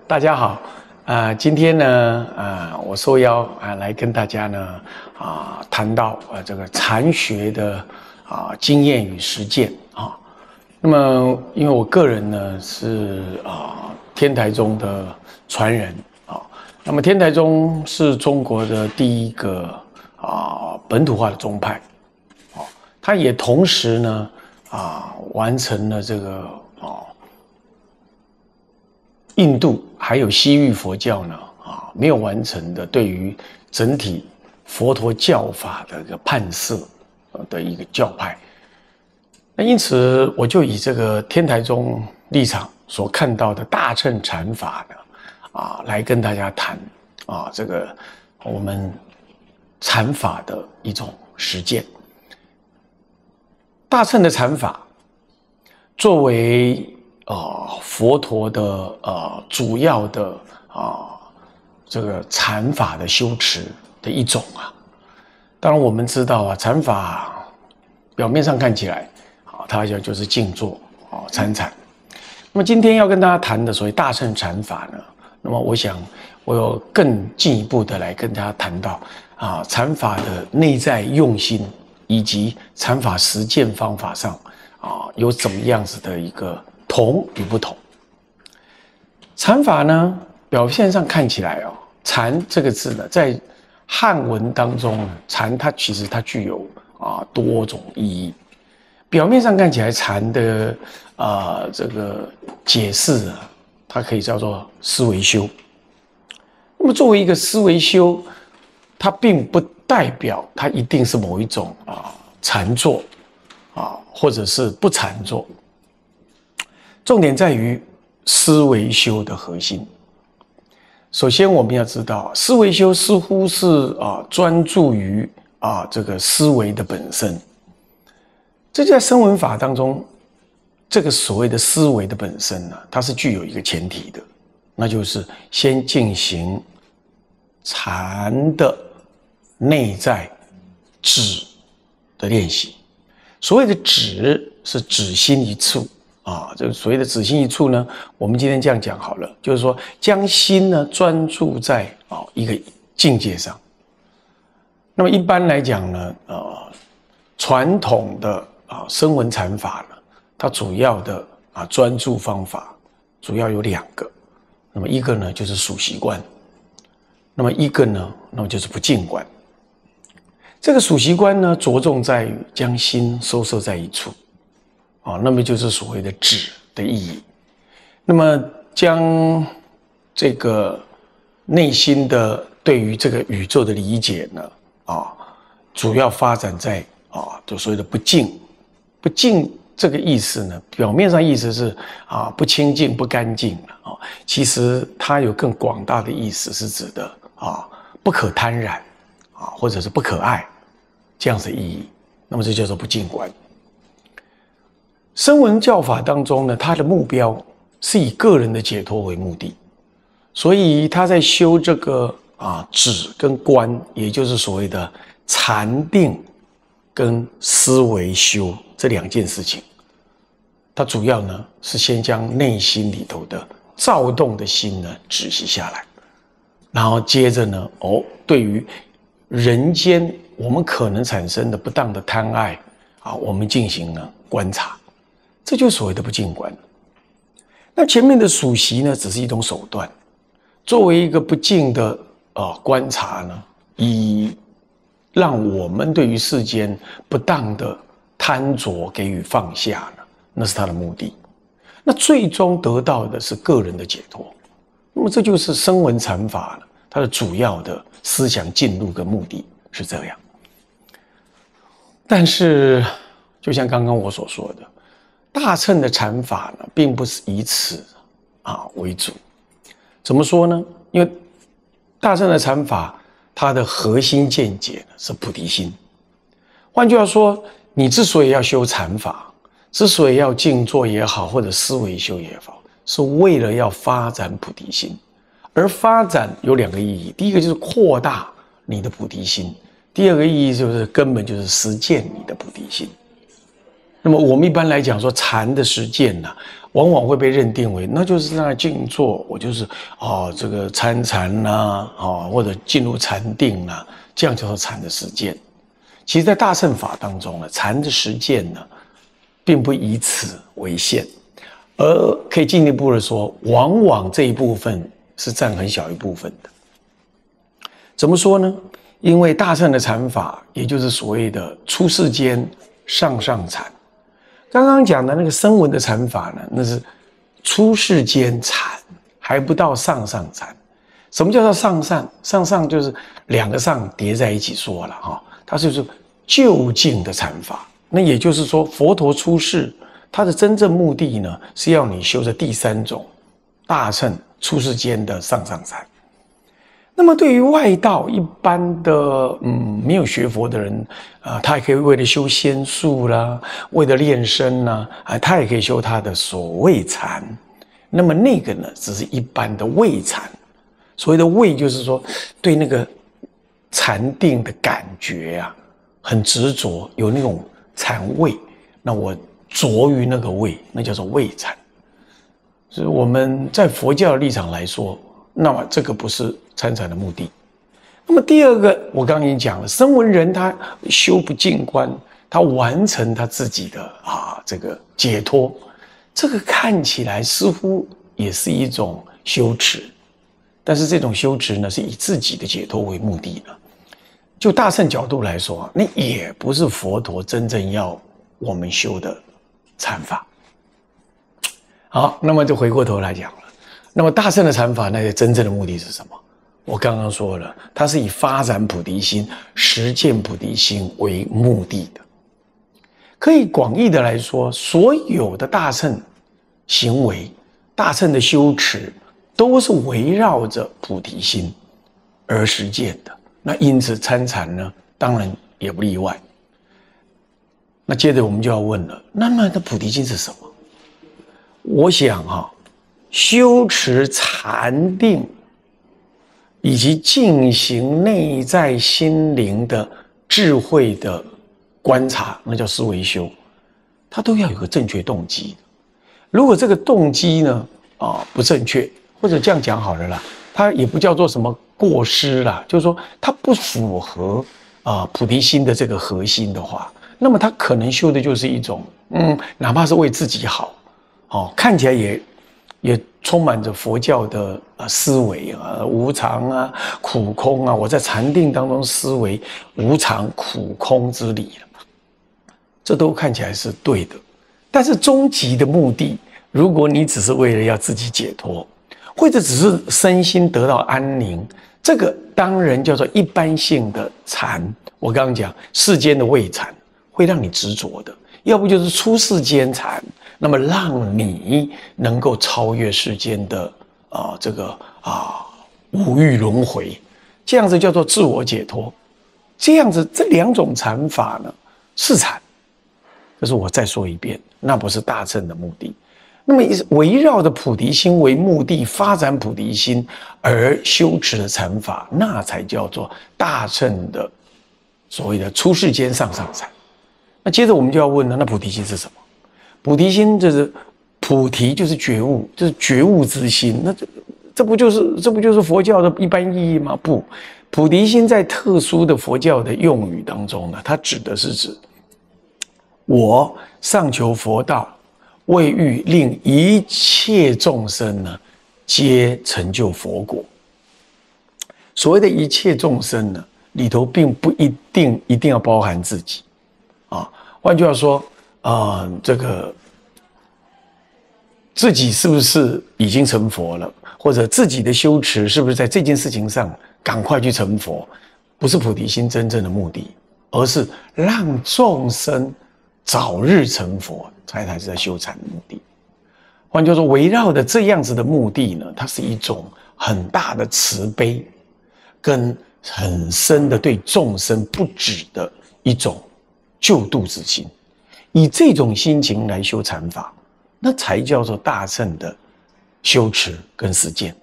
大家好，今天呢，我受邀来跟大家呢，谈到这个禅学的经验与实践啊。那么，因为我个人呢是天台宗的传人啊，那么天台宗是中国的第一个本土化的宗派，它也同时呢完成了这个印度还有西域佛教呢没有完成的对于整体佛陀教法的一个判释的一个教派。那因此我就以这个天台宗立场所看到的大乘禅法呢来跟大家谈这个我们禅法的一种实践。大乘的禅法作为佛陀的主要的这个禅法的修持的一种当然我们知道禅法表面上看起来它就是静坐参禅。那么今天要跟大家谈的所谓大乘禅法呢，那么我想我有更进一步的来跟大家谈到禅法的内在用心，以及禅法实践方法上有怎么样子的一个同与不同。禅法呢，表现上看起来禅这个字呢，在汉文当中禅它其实它具有多种意义。表面上看起来禅的这个解释它可以叫做思维修。那么作为一个思维修，它并不代表它一定是某一种禅坐或者是不禅坐。重点在于思维修的核心。首先我们要知道，思维修似乎是专注于这个思维的本身。这在声闻法当中，这个所谓的思维的本身呢，它是具有一个前提的，那就是先进行禅的内在止的练习。所谓的止是止心一处这个所谓的止心一处呢，我们今天这样讲好了，就是说将心呢专注在一个境界上。那么一般来讲呢，传统的声闻禅法呢，它主要的专注方法主要有两个。那么一个呢就是数息观，那么一个呢，那么就是不净观。这个数息观呢，着重在于将心收摄在一处那么就是所谓的止的意义。那么将这个内心的对于这个宇宙的理解呢主要发展在就所谓的不净。不净这个意思呢，表面上意思是不清净不干净其实它有更广大的意思，是指的不可贪染或者是不可爱这样子的意义。那么这叫做不净观。声闻教法当中呢，它的目标是以个人的解脱为目的，所以他在修这个止跟观，也就是所谓的禅定跟思维修这两件事情。它主要呢是先将内心里头的躁动的心呢止息下来，然后接着呢对于人间我们可能产生的不当的贪爱我们进行了观察。这就是所谓的不净观。那前面的数息呢，只是一种手段，作为一个不净的观察呢，以让我们对于世间不当的贪着给予放下呢，那是他的目的。那最终得到的是个人的解脱。那么这就是声闻禅法呢，它的主要的思想进入跟目的是这样。但是就像刚刚我所说的，大乘的禅法呢，并不是以此为主。怎么说呢？因为大乘的禅法，它的核心见解呢是菩提心。换句话说，你之所以要修禅法，之所以要静坐也好，或者思维修也好，是为了要发展菩提心。而发展有两个意义，第一个就是扩大你的菩提心，第二个意义就是根本就是实践你的菩提心。那么我们一般来讲说禅的实践呢，往往会被认定为那就是在那静坐，我就是这个参禅啦，或者进入禅定啦，这样叫做禅的实践。其实，在大乘法当中呢，禅的实践呢，并不以此为限，而可以进一步的说，往往这一部分是占很小一部分的。怎么说呢？因为大乘的禅法，也就是所谓的出世间上上禅。刚刚讲的那个声闻的禅法呢，那是出世间禅，还不到上上禅。什么叫做上上？上上就是两个上叠在一起说了哈，它就是究竟的禅法。那也就是说，佛陀出世，他的真正目的呢，是要你修的第三种大乘出世间的上上禅。那么对于外道一般的没有学佛的人他也可以为了修仙术啦，为了练身啦他也可以修他的所谓禅。那么那个呢，只是一般的味禅。所谓的味，就是说对那个禅定的感觉啊，很执着，有那种禅味。那我着于那个味，那叫做味禅。所以我们在佛教的立场来说，那么这个不是参禅的目的。那么第二个，我刚刚已经讲了，声闻人他修不净观，他完成他自己的这个解脱，这个看起来似乎也是一种修持，但是这种修持呢，是以自己的解脱为目的的。就大乘角度来说，那也不是佛陀真正要我们修的禅法。好，那么就回过头来讲了。那么大乘的禅法，那个真正的目的是什么？我刚刚说了，它是以发展菩提心、实践菩提心为目的的。可以广义的来说，所有的大乘行为、大乘的修持，都是围绕着菩提心而实践的。那因此参禅呢，当然也不例外。那接着我们就要问了，那么的菩提心是什么？我想修持禅定以及进行内在心灵的智慧的观察，那叫思维修，它都要有个正确动机。如果这个动机呢不正确，或者这样讲好了啦，它也不叫做什么过失啦，就是说它不符合菩提心的这个核心的话，那么它可能修的就是一种哪怕是为自己好看起来也充满着佛教的思维无常苦空我在禅定当中思维无常苦空之理这都看起来是对的。但是终极的目的，如果你只是为了要自己解脱，或者只是身心得到安宁，这个当然叫做一般性的禅。我刚刚讲世间的味禅会让你执着的，要不就是出世间禅，那么让你能够超越世间的五欲轮回，这样子叫做自我解脱。这样子这两种禅法呢是禅，可是我再说一遍，那不是大乘的目的。那么围绕着菩提心为目的发展菩提心而修持的禅法，那才叫做大乘的所谓的出世间上上禅。那接着我们就要问了，那菩提心是什么？菩提心就是菩提，就是觉悟，就是觉悟之心。那这不就是佛教的一般意义吗？不，菩提心在特殊的佛教的用语当中呢，它指的是指我上求佛道，为欲令一切众生呢皆成就佛果。所谓的一切众生呢，里头并不一定要包含自己换句话说这个自己是不是已经成佛了，或者自己的修持是不是在这件事情上赶快去成佛，不是菩提心真正的目的，而是让众生早日成佛才是在修禅的目的。换句话说，围绕着这样子的目的呢，它是一种很大的慈悲跟很深的对众生不止的一种救度之心，以这种心情来修禅法，那才叫做大乘的修持跟实践。